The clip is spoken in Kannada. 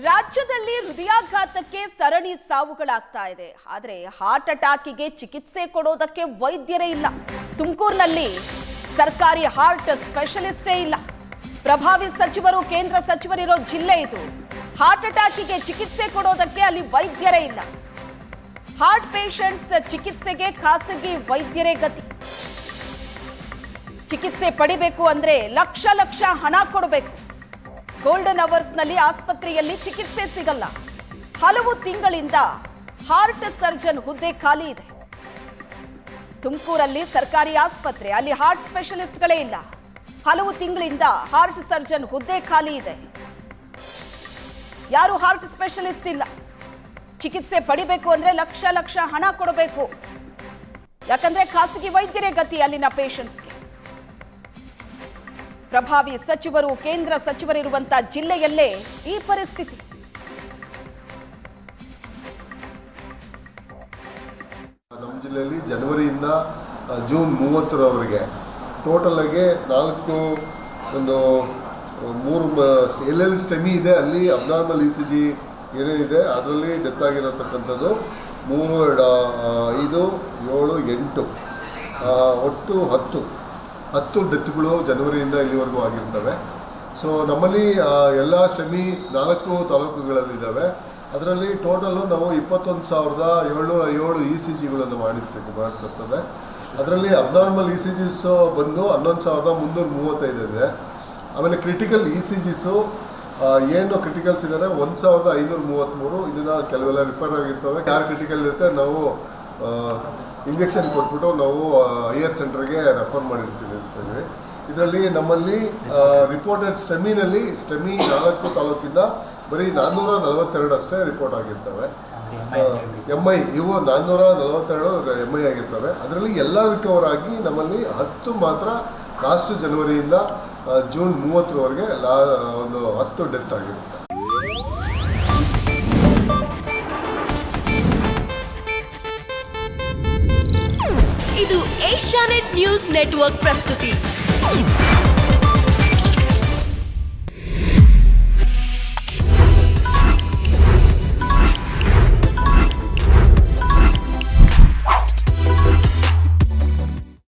ರಾಜ್ಯದಲ್ಲಿ ಹೃದಯಾಘಾತಕ್ಕೆ ಸರಣಿ ಸಾವುಗಳಾಗ್ತಾ ಇದೆ. ಆದರೆ ಹಾರ್ಟ್ ಅಟ್ಯಾಕಿಗೆ ಚಿಕಿತ್ಸೆ ಕೊಡೋದಕ್ಕೆ ವೈದ್ಯರೇ ಇಲ್ಲ. ತುಮಕೂರಿನಲ್ಲಿ ಸರ್ಕಾರಿ ಹಾರ್ಟ್ ಸ್ಪೆಷಲಿಸ್ಟೇ ಇಲ್ಲ. ಪ್ರಭಾವಿ ಸಚಿವರು, ಕೇಂದ್ರ ಸಚಿವರಿರೋ ಜಿಲ್ಲೆ ಇದು. ಹಾರ್ಟ್ ಅಟ್ಯಾಕಿಗೆ ಚಿಕಿತ್ಸೆ ಕೊಡೋದಕ್ಕೆ ಅಲ್ಲಿ ವೈದ್ಯರೇ ಇಲ್ಲ. ಹಾರ್ಟ್ ಪೇಷಂಟ್ಸ್ ಚಿಕಿತ್ಸೆಗೆ ಖಾಸಗಿ ವೈದ್ಯರೇ ಗತಿ. ಚಿಕಿತ್ಸೆ ಪಡಿಬೇಕು ಅಂದ್ರೆ ಲಕ್ಷ ಲಕ್ಷ ಹಣ ಕೊಡಬೇಕು. ಗೋಲ್ಡನ್ ಅವರ್ಸ್ ನಲ್ಲಿ ಆಸ್ಪತ್ರೆಯಲ್ಲಿ ಚಿಕಿತ್ಸೆ ಸಿಗಲ್ಲ. ಹಲವು ತಿಂಗಳಿಂದ ಹಾರ್ಟ್ ಸರ್ಜನ್ ಹುದ್ದೆ ಖಾಲಿ ಇದೆ. ತುಮಕೂರಲ್ಲಿ ಸರ್ಕಾರಿ ಆಸ್ಪತ್ರೆ, ಅಲ್ಲಿ ಹಾರ್ಟ್ ಸ್ಪೆಷಲಿಸ್ಟ್ಗಳೇ ಇಲ್ಲ. ಹಲವು ತಿಂಗಳಿಂದ ಹಾರ್ಟ್ ಸರ್ಜನ್ ಹುದ್ದೆ ಖಾಲಿ ಇದೆ. ಯಾರು ಹಾರ್ಟ್ ಸ್ಪೆಷಲಿಸ್ಟ್ ಇಲ್ಲ. ಚಿಕಿತ್ಸೆ ಪಡಿಬೇಕು ಅಂದ್ರೆ ಲಕ್ಷ ಲಕ್ಷ ಹಣ ಕೊಡಬೇಕು. ಯಾಕಂದ್ರೆ ಖಾಸಗಿ ವೈದ್ಯರೇ ಗತಿ ಅಲ್ಲಿನ ಪೇಷಂಟ್ಸ್ಗೆ. ಪ್ರಭಾವಿ ಸಚಿವರು, ಕೇಂದ್ರ ಸಚಿವರಿರುವಂತಹ ಜಿಲ್ಲೆಯಲ್ಲೇ ಈ ಪರಿಸ್ಥಿತಿ. ನಮ್ಮ ಜಿಲ್ಲೆಯಲ್ಲಿ ಜನವರಿಯಿಂದ ಜೂನ್ 30ರವರೆಗೆ ಟೋಟಲ್ ಆಗಿ ಮೂರು ಎಲ್ಲೆಲ್ಲಿ ಸ್ಟೆಮಿ ಇದೆ ಅಲ್ಲಿ ಅಬ್ನಾರ್ಮಲ್ ECG ಏನೇನಿದೆ ಅದರಲ್ಲಿ ಡೆತ್ ಆಗಿರತಕ್ಕಂಥದ್ದು 3, 2, 5, 7, 8 ಒಟ್ಟು 10 ಡೆತ್ಗಳು ಜನವರಿಯಿಂದ ಇಲ್ಲಿವರೆಗೂ ಆಗಿರ್ತವೆ. ಸೊ ನಮ್ಮಲ್ಲಿ ಎಲ್ಲ ಸ್ಟೆಮಿ 4 ತಾಲೂಕುಗಳಲ್ಲಿದ್ದಾವೆ. ಅದರಲ್ಲಿ ಟೋಟಲ್ಲು ನಾವು 21,707 ECGಗಳನ್ನು ಮಾಡ್ತಿರ್ತದೆ. ಅದರಲ್ಲಿ ಅಬ್ನಾರ್ಮಲ್ ECGs ಬಂದು 11,335 ಇದೆ. ಆಮೇಲೆ ಕ್ರಿಟಿಕಲ್ ECGಸು ಏನು ಕ್ರಿಟಿಕಲ್ಸ್ ಇದ್ದಾರೆ 1,533. ಇದನ್ನು ಕೆಲವೆಲ್ಲ ರಿಫರ್ ಆಗಿರ್ತವೆ. ಯಾರು ಕ್ರಿಟಿಕಲ್ ಇರುತ್ತೆ ನಾವು ಇಂಜೆಕ್ಷನ್ ಕೊಟ್ಬಿಟ್ಟು ನಾವು ಹೈಯರ್ ಸೆಂಟರ್ಗೆ ರೆಫರ್ ಮಾಡಿರ್ತೀವಿ. ಇದರಲ್ಲಿ ನಮ್ಮಲ್ಲಿ ರಿಪೋರ್ಟೆಡ್ ಸ್ಟೆಮಿ 4 ತಾಲೂಕಿಂದ ಬರೀ 442 ಅಷ್ಟೇ ರಿಪೋರ್ಟ್ ಆಗಿರ್ತವೆ. MI ಇವು 442 MI ಆಗಿರ್ತವೆ. ಅದರಲ್ಲಿ ಎಲ್ಲ ರಿಕವರ್ ಆಗಿ ನಮ್ಮಲ್ಲಿ 10 ಮಾತ್ರ ಲಾಸ್ಟ್ ಜನವರಿಯಿಂದ ಜೂನ್ 30ರವರೆಗೆ ಒಂದು 10 ಡೆತ್ ಆಗಿರುತ್ತೆ. ಇದು ಏಷ್ಯಾನೆಟ್ ನ್ಯೂಸ್ ನೆಟ್ವರ್ಕ್ ಪ್ರಸ್ತುತಿ.